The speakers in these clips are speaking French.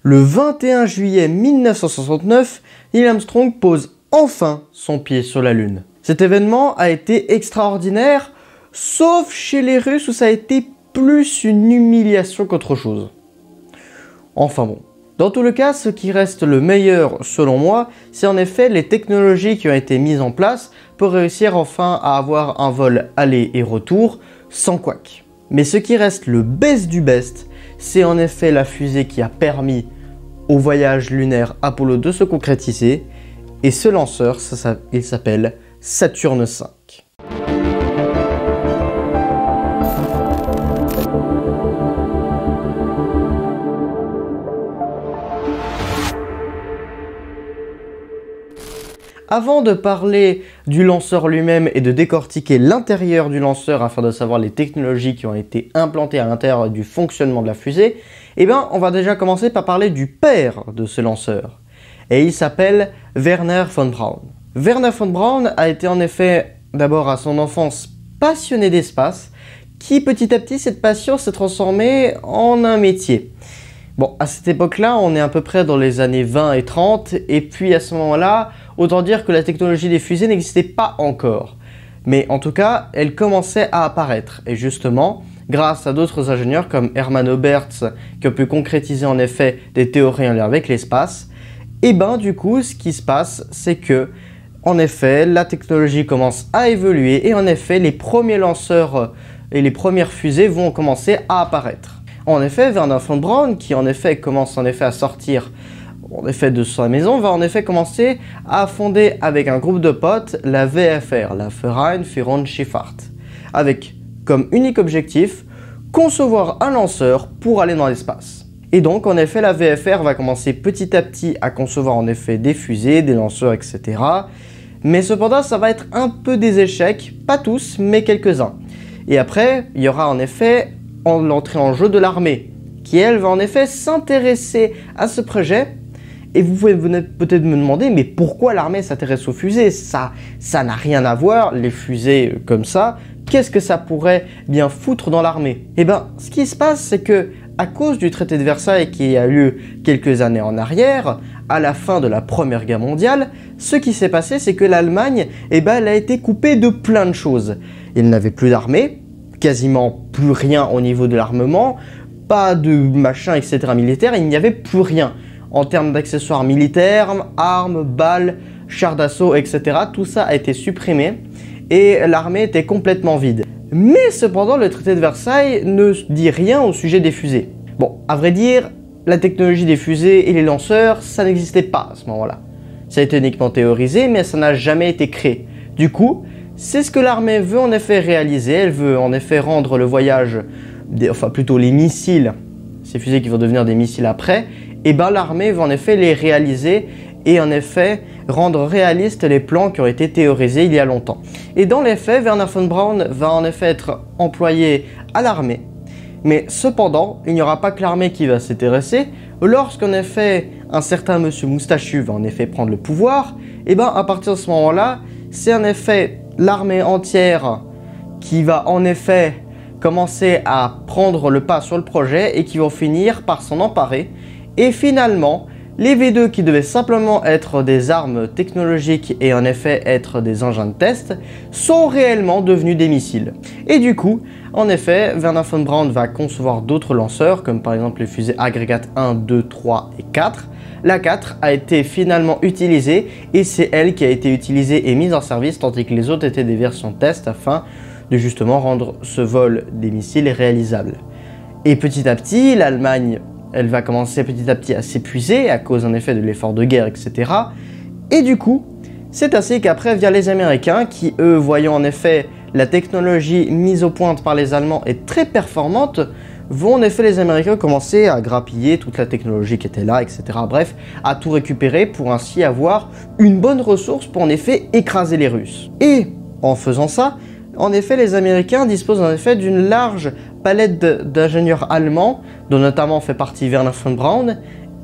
Le 21 juillet 1969, Neil Armstrong pose enfin son pied sur la Lune. Cet événement a été extraordinaire, sauf chez les Russes où ça a été plus une humiliation qu'autre chose. Enfin bon. Dans tout le cas, ce qui reste le meilleur selon moi, c'est en effet les technologies qui ont été mises en place pour réussir enfin à avoir un vol aller et retour sans couac. Mais ce qui reste le best du best, c'est en effet la fusée qui a permis au voyage lunaire Apollo de se concrétiser, et ce lanceur, il s'appelle Saturne V. Avant de parler du lanceur lui-même et de décortiquer l'intérieur du lanceur afin de savoir les technologies qui ont été implantées à l'intérieur du fonctionnement de la fusée, on va déjà commencer par parler du père de ce lanceur. Et il s'appelle Wernher von Braun. Wernher von Braun a été en effet, d'abord à son enfance, passionné d'espace, qui petit à petit, cette passion s'est transformée en un métier. Bon, à cette époque-là, on est à peu près dans les années 20 et 30, et puis à ce moment-là, autant dire que la technologie des fusées n'existait pas encore. Mais en tout cas, elle commençait à apparaître. Et justement, grâce à d'autres ingénieurs comme Hermann Oberth, qui ont pu concrétiser en effet des théories en lien avec l'espace, du coup, ce qui se passe, c'est que, en effet, la technologie commence à évoluer, et en effet, les premiers lanceurs et les premières fusées vont commencer à apparaître. En effet, Wernher von Braun, qui en effet commence à sortir de sa maison, va en effet commencer à fonder avec un groupe de potes la VFR, la Verein für Raumschifffahrt, avec comme unique objectif concevoir un lanceur pour aller dans l'espace. Et donc en effet la VFR va commencer petit à petit à concevoir en effet des fusées, des lanceurs, etc. Mais cependant ça va être un peu des échecs, pas tous, mais quelques-uns. Et après, il y aura en effet l'entrée en jeu de l'armée, qui elle va en effet s'intéresser à ce projet. Et vous pouvez peut-être me demander, mais pourquoi l'armée s'intéresse aux fusées? Ça n'a rien à voir, les fusées comme ça, qu'est-ce que ça pourrait bien foutre dans l'armée? Ce qui se passe, c'est que à cause du traité de Versailles qui a lieu quelques années en arrière, à la fin de la Première Guerre mondiale, ce qui s'est passé, c'est que l'Allemagne, elle a été coupée de plein de choses. Il n'avait plus d'armée, quasiment plus rien au niveau de l'armement, pas de machin, etc. militaire, il n'y avait plus rien. En termes d'accessoires militaires, armes, balles, chars d'assaut, etc. Tout ça a été supprimé et l'armée était complètement vide. Mais cependant, le traité de Versailles ne dit rien au sujet des fusées. Bon, à vrai dire, la technologie des fusées et les lanceurs, ça n'existait pas à ce moment-là. Ça a été uniquement théorisé, mais ça n'a jamais été créé. Du coup, c'est ce que l'armée veut en effet réaliser. Elle veut en effet rendre le voyage, enfin plutôt les missiles, ces fusées qui vont devenir des missiles après, l'armée va en effet les réaliser et en effet rendre réalistes les plans qui ont été théorisés il y a longtemps. Et dans les faits, Wernher von Braun va en effet être employé à l'armée. Mais cependant, il n'y aura pas que l'armée qui va s'intéresser. Lorsqu'en effet un certain monsieur moustachu va en effet prendre le pouvoir, à partir de ce moment-là, c'est en effet l'armée entière qui va en effet commencer à prendre le pas sur le projet et qui vont finir par s'en emparer. Et finalement, les V2 qui devaient simplement être des armes technologiques et en effet être des engins de test, sont réellement devenus des missiles. Et du coup, en effet, Wernher von Braun va concevoir d'autres lanceurs, comme par exemple les fusées Aggregat 1, 2, 3 et 4. La 4 a été finalement utilisée et c'est elle qui a été utilisée et mise en service, tandis que les autres étaient des versions test afin de justement rendre ce vol des missiles réalisable. Et petit à petit, l'Allemagne, elle va commencer petit à petit à s'épuiser à cause en effet de l'effort de guerre, etc. Et du coup, c'est ainsi qu'après via les Américains qui, eux, voyant en effet la technologie mise au point par les Allemands est très performante, vont en effet les Américains commencer à grappiller toute la technologie qui était là, etc. Bref, à tout récupérer pour ainsi avoir une bonne ressource pour en effet écraser les Russes. Et en faisant ça, en effet, les Américains disposent en effet d'une large palette d'ingénieurs allemands, dont notamment fait partie Wernher von Braun.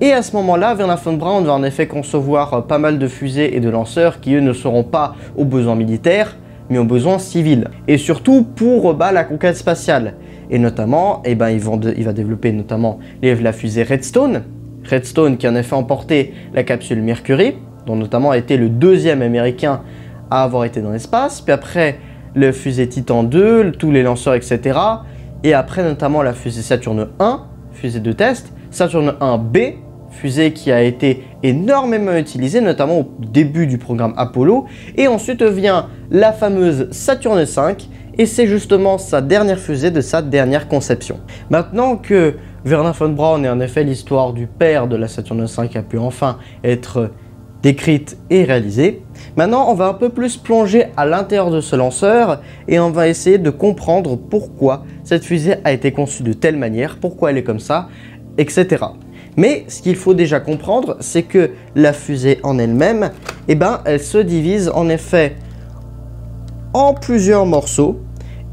Et à ce moment-là, Wernher von Braun va en effet concevoir pas mal de fusées et de lanceurs qui, eux, ne seront pas aux besoins militaires, mais aux besoins civils. Et surtout pour la conquête spatiale. Et notamment, il va développer notamment la fusée Redstone, Redstone qui en effet emporté la capsule Mercury, dont notamment a été le deuxième américain à avoir été dans l'espace, puis après le fusée Titan 2, tous les lanceurs, etc. Et après notamment la fusée Saturne 1, fusée de test, Saturne 1B, fusée qui a été énormément utilisée, notamment au début du programme Apollo. Et ensuite vient la fameuse Saturne 5, et c'est justement sa dernière fusée de sa dernière conception. Maintenant que Wernher von Braun et en effet l'histoire du père de la Saturne 5 a pu enfin être décrite et réalisée, maintenant on va un peu plus plonger à l'intérieur de ce lanceur et on va essayer de comprendre pourquoi cette fusée a été conçue de telle manière, pourquoi elle est comme ça, etc. Mais ce qu'il faut déjà comprendre, c'est que la fusée en elle-même, elle se divise en effet en plusieurs morceaux.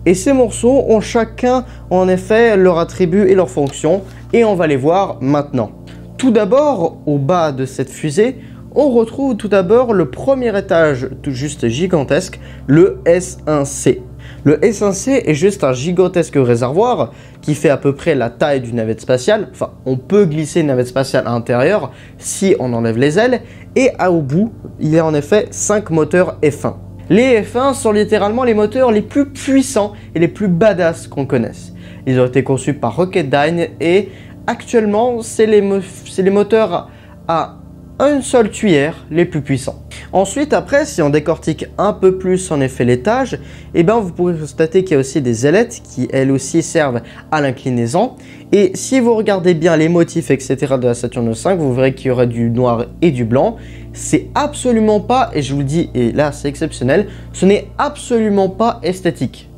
Et ces morceaux ont chacun en effet leur attribut et leur fonction. Et on va les voir maintenant. Tout d'abord, au bas de cette fusée, on retrouve tout d'abord le premier étage tout juste gigantesque, le S1C. Le S1C est juste un gigantesque réservoir qui fait à peu près la taille d'une navette spatiale. Enfin, on peut glisser une navette spatiale à l'intérieur si on enlève les ailes. Et au bout, il y a en effet 5 moteurs F1. Les F1 sont littéralement les moteurs les plus puissants et les plus badass qu'on connaisse. Ils ont été conçus par Rocketdyne et actuellement, c'est les moteurs à une seule cuillère les plus puissants. Ensuite, après, si on décortique un peu plus en effet l'étage, vous pourrez constater qu'il y a aussi des ailettes qui elles aussi servent à l'inclinaison. Et si vous regardez bien les motifs etc. de la Saturne 5, vous verrez qu'il y aura du noir et du blanc. C'est absolument pas, et je vous le dis, et là c'est exceptionnel, ce n'est absolument pas esthétique.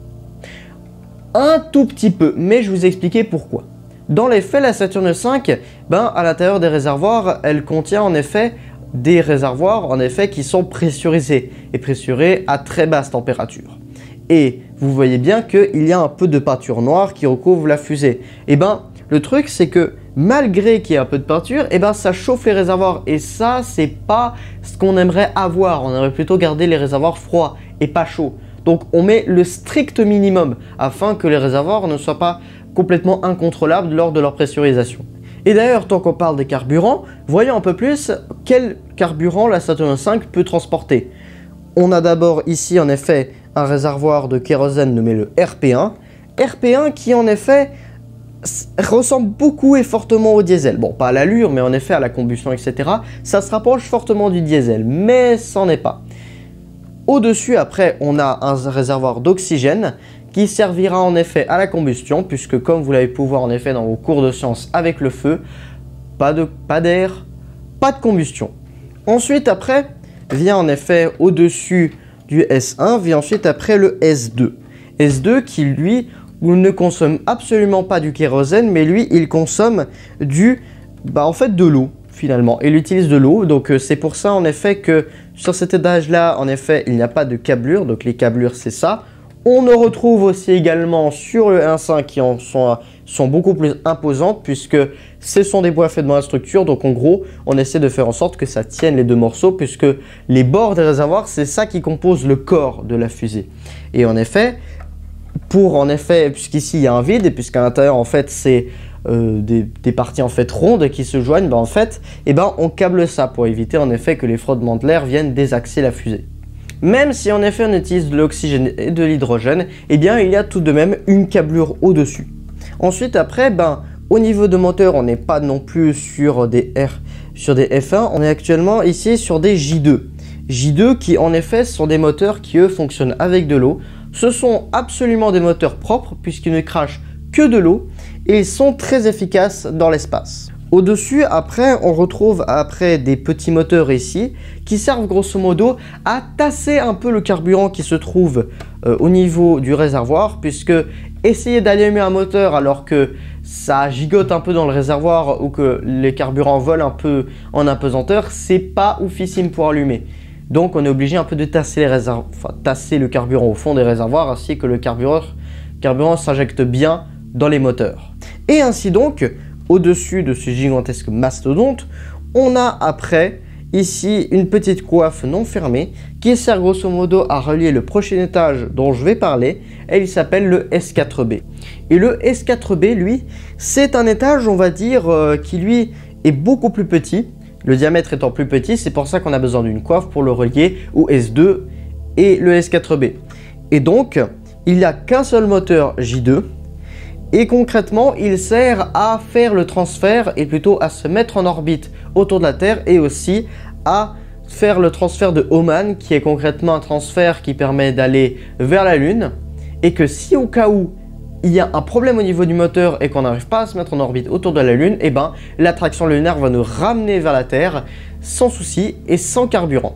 Un tout petit peu, mais je vous expliquer pourquoi. Dans les faits, la Saturne 5, à l'intérieur des réservoirs, elle contient en effet des réservoirs qui sont pressurisés et pressurés à très basse température. Et vous voyez bien qu'il y a un peu de peinture noire qui recouvre la fusée. Le truc c'est que malgré qu'il y ait un peu de peinture, ça chauffe les réservoirs et ça c'est pas ce qu'on aimerait avoir. On aimerait plutôt garder les réservoirs froids et pas chauds. Donc on met le strict minimum afin que les réservoirs ne soient pas complètement incontrôlables lors de leur pressurisation. Et d'ailleurs, tant qu'on parle des carburants, voyons un peu plus quel carburant la Saturne 5 peut transporter. On a d'abord ici en effet un réservoir de kérosène nommé le RP1. RP1 qui en effet ressemble beaucoup et fortement au diesel. Bon, pas à l'allure, mais en effet à la combustion, etc. Ça se rapproche fortement du diesel, mais c'en est pas. Au-dessus, après, on a un réservoir d'oxygène qui servira en effet à la combustion, puisque comme vous l'avez pu voir en effet dans vos cours de sciences avec le feu, pas d'air, pas de combustion. Ensuite, après, vient en effet au-dessus du S1, vient ensuite après le S2. S2 qui, lui, ne consomme absolument pas du kérosène, mais lui, il consomme de l'eau, finalement. Il utilise de l'eau, donc c'est pour ça, en effet, que sur cet étage-là, en effet, il n'y a pas de câblure, donc les câblures, c'est ça. On en retrouve aussi également sur le 1.5 qui sont beaucoup plus imposantes puisque ce sont des bois faits de la structure. Donc en gros, on essaie de faire en sorte que ça tienne les deux morceaux puisque les bords des réservoirs, c'est ça qui compose le corps de la fusée. Et en effet, puisqu'ici il y a un vide et puisqu'à l'intérieur en fait c'est des parties en fait rondes qui se joignent, on câble ça pour éviter en effet que les frottements de l'air viennent désaxer la fusée. Même si en effet on utilise de l'oxygène et de l'hydrogène, il y a tout de même une câblure au-dessus. Ensuite après, au niveau de moteur, on n'est pas non plus sur des F1, on est actuellement ici sur des J2. J2 qui en effet sont des moteurs qui eux fonctionnent avec de l'eau. Ce sont absolument des moteurs propres puisqu'ils ne crachent que de l'eau et ils sont très efficaces dans l'espace. Au-dessus, après, on retrouve des petits moteurs ici qui servent grosso modo à tasser un peu le carburant qui se trouve au niveau du réservoir puisque essayer d'allumer un moteur alors que ça gigote un peu dans le réservoir ou que les carburants volent un peu en apesanteur, c'est pas oufissime pour allumer. Donc on est obligé un peu de tasser le carburant au fond des réservoirs ainsi que le carburant s'injecte bien dans les moteurs. Et ainsi donc, au-dessus de ce gigantesque mastodonte, on a après ici une petite coiffe non fermée qui sert grosso modo à relier le prochain étage dont je vais parler et il s'appelle le S4B. Et le S4B, lui, c'est un étage, on va dire, qui lui est beaucoup plus petit, le diamètre étant plus petit, c'est pour ça qu'on a besoin d'une coiffe pour le relier au S2 et le S4B. Et donc, il n'y a qu'un seul moteur J2 et concrètement, il sert à faire le transfert et plutôt à se mettre en orbite autour de la Terre et aussi à faire le transfert de Hohmann qui est concrètement un transfert qui permet d'aller vers la Lune et que si au cas où il y a un problème au niveau du moteur et qu'on n'arrive pas à se mettre en orbite autour de la Lune, et ben l'attraction lunaire va nous ramener vers la Terre sans souci et sans carburant.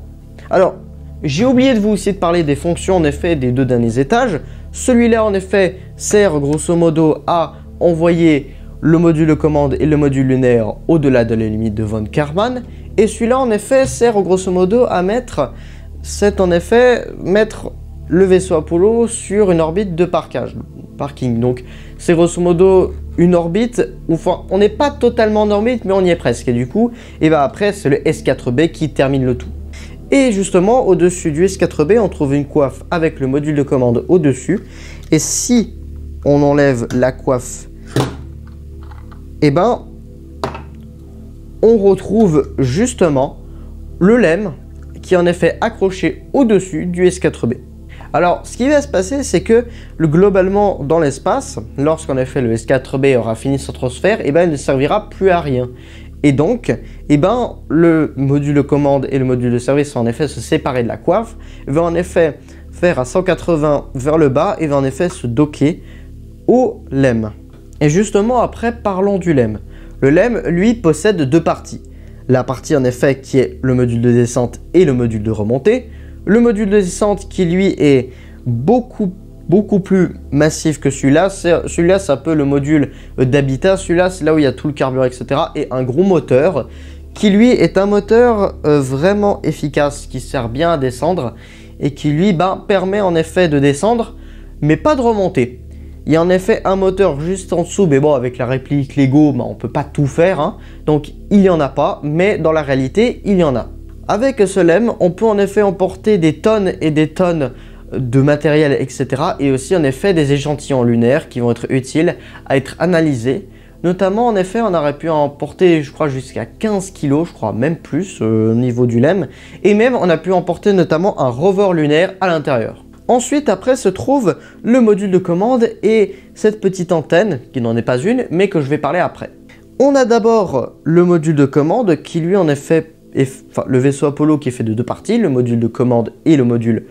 Alors, j'ai oublié de vous aussi de parler des fonctions en effet des deux derniers étages. Celui-là en effet sert grosso modo à envoyer le module de commande et le module lunaire au-delà de la limite de von Karman. Et celui-là en effet sert grosso modo à mettre le vaisseau Apollo sur une orbite de parking. Donc c'est grosso modo une orbite où on n'est pas totalement en orbite mais on y est presque. Et du coup, et ben après c'est le S4B qui termine le tout. Et justement, au-dessus du S4B, on trouve une coiffe avec le module de commande au-dessus. Et si on enlève la coiffe, eh ben, on retrouve justement le LEM qui est en effet accroché au-dessus du S4B. Alors, ce qui va se passer, c'est que globalement, dans l'espace, lorsqu'en effet le S4B aura fini son transfert, eh ben, il ne servira plus à rien. Et donc, eh ben, le module de commande et le module de service vont en effet se séparer de la coiffe, va en effet faire à 180 vers le bas et va en effet se docker au LEM. Et justement, après, parlons du LEM. Le LEM, lui, possède deux parties. La partie en effet qui est le module de descente et le module de remontée. Le module de descente qui, lui, est beaucoup plus massif que celui-là. Celui-là, c'est un peu le module d'habitat. Celui-là, c'est là où il y a tout le carburant, etc. Et un gros moteur qui, lui, est un moteur vraiment efficace, qui sert bien à descendre et qui, lui, permet en effet de descendre, mais pas de remonter. Il y a en effet un moteur juste en dessous, mais bon, avec la réplique Lego, on ne peut pas tout faire. Hein. Donc, il n'y en a pas, mais dans la réalité, il y en a. Avec ce LEM, on peut en effet emporter des tonnes et des tonnes de matériel, etc. Et aussi en effet des échantillons lunaires qui vont être utiles à être analysés. Notamment en effet on aurait pu emporter je crois jusqu'à 15 kg, je crois même plus au niveau du LEM. Et même on a pu emporter notamment un rover lunaire à l'intérieur. Ensuite après se trouve le module de commande et cette petite antenne qui n'en est pas une mais que je vais parler après. On a d'abord le module de commande qui lui en effet le vaisseau Apollo qui est fait de deux parties, le module de commande et le module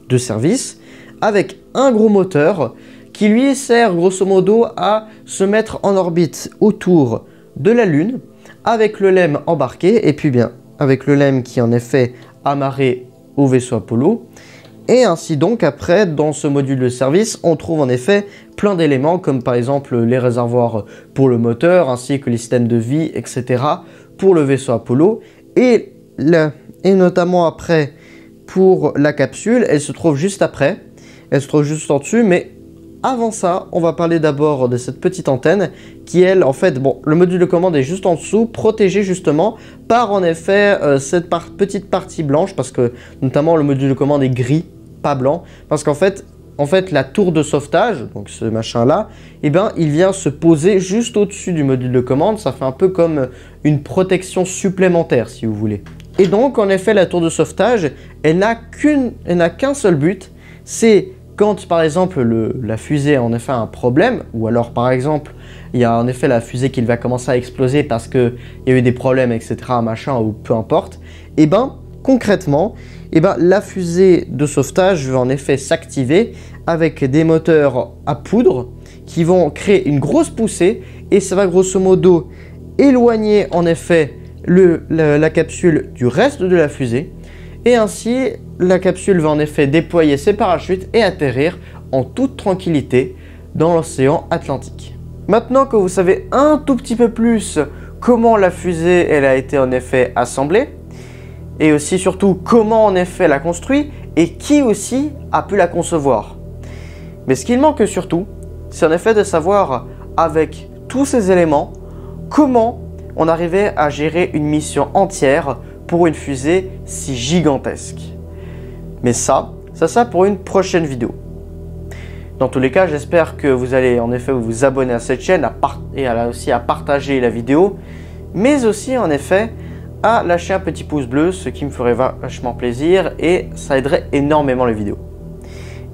de service, avec un gros moteur qui lui sert grosso modo à se mettre en orbite autour de la Lune avec le LEM embarqué et puis bien avec le LEM qui est en effet amarré au vaisseau Apollo. Et ainsi donc après dans ce module de service on trouve en effet plein d'éléments comme par exemple les réservoirs pour le moteur ainsi que les systèmes de vie etc. pour le vaisseau Apollo et notamment après pour la capsule, elle se trouve juste après, elle se trouve juste en dessus, mais avant ça, on va parler d'abord de cette petite antenne qui elle, en fait, bon, le module de commande est juste en dessous, protégé justement par en effet cette petite partie blanche parce que notamment le module de commande est gris, pas blanc, parce qu'en fait, la tour de sauvetage, donc ce machin là, eh ben, il vient se poser juste au-dessus du module de commande, ça fait un peu comme une protection supplémentaire si vous voulez. Et donc, en effet, la tour de sauvetage, elle n'a qu'un seul but, c'est quand, par exemple, la fusée a en effet un problème, ou alors, par exemple, il y a en effet la fusée qui va commencer à exploser parce qu'il y a eu des problèmes, etc., machin, ou peu importe, et ben, concrètement, la fusée de sauvetage va en effet s'activer avec des moteurs à poudre qui vont créer une grosse poussée, et ça va grosso modo éloigner, en effet, la capsule du reste de la fusée et ainsi la capsule va en effet déployer ses parachutes et atterrir en toute tranquillité dans l'océan Atlantique. Maintenant que vous savez un tout petit peu plus comment la fusée elle a été en effet assemblée et aussi surtout comment en effet la construit et qui aussi a pu la concevoir. Mais ce qu'il manque surtout, c'est en effet de savoir avec tous ces éléments comment on arrivait à gérer une mission entière pour une fusée si gigantesque. Mais ça pour une prochaine vidéo. Dans tous les cas, j'espère que vous allez en effet vous abonner à cette chaîne et aussi à partager la vidéo. mais aussi en effet à lâcher un petit pouce bleu, ce qui me ferait vachement plaisir et ça aiderait énormément les vidéos.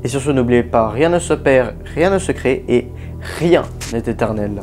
Et sur ce, n'oubliez pas, rien ne se perd, rien ne se crée et rien n'est éternel.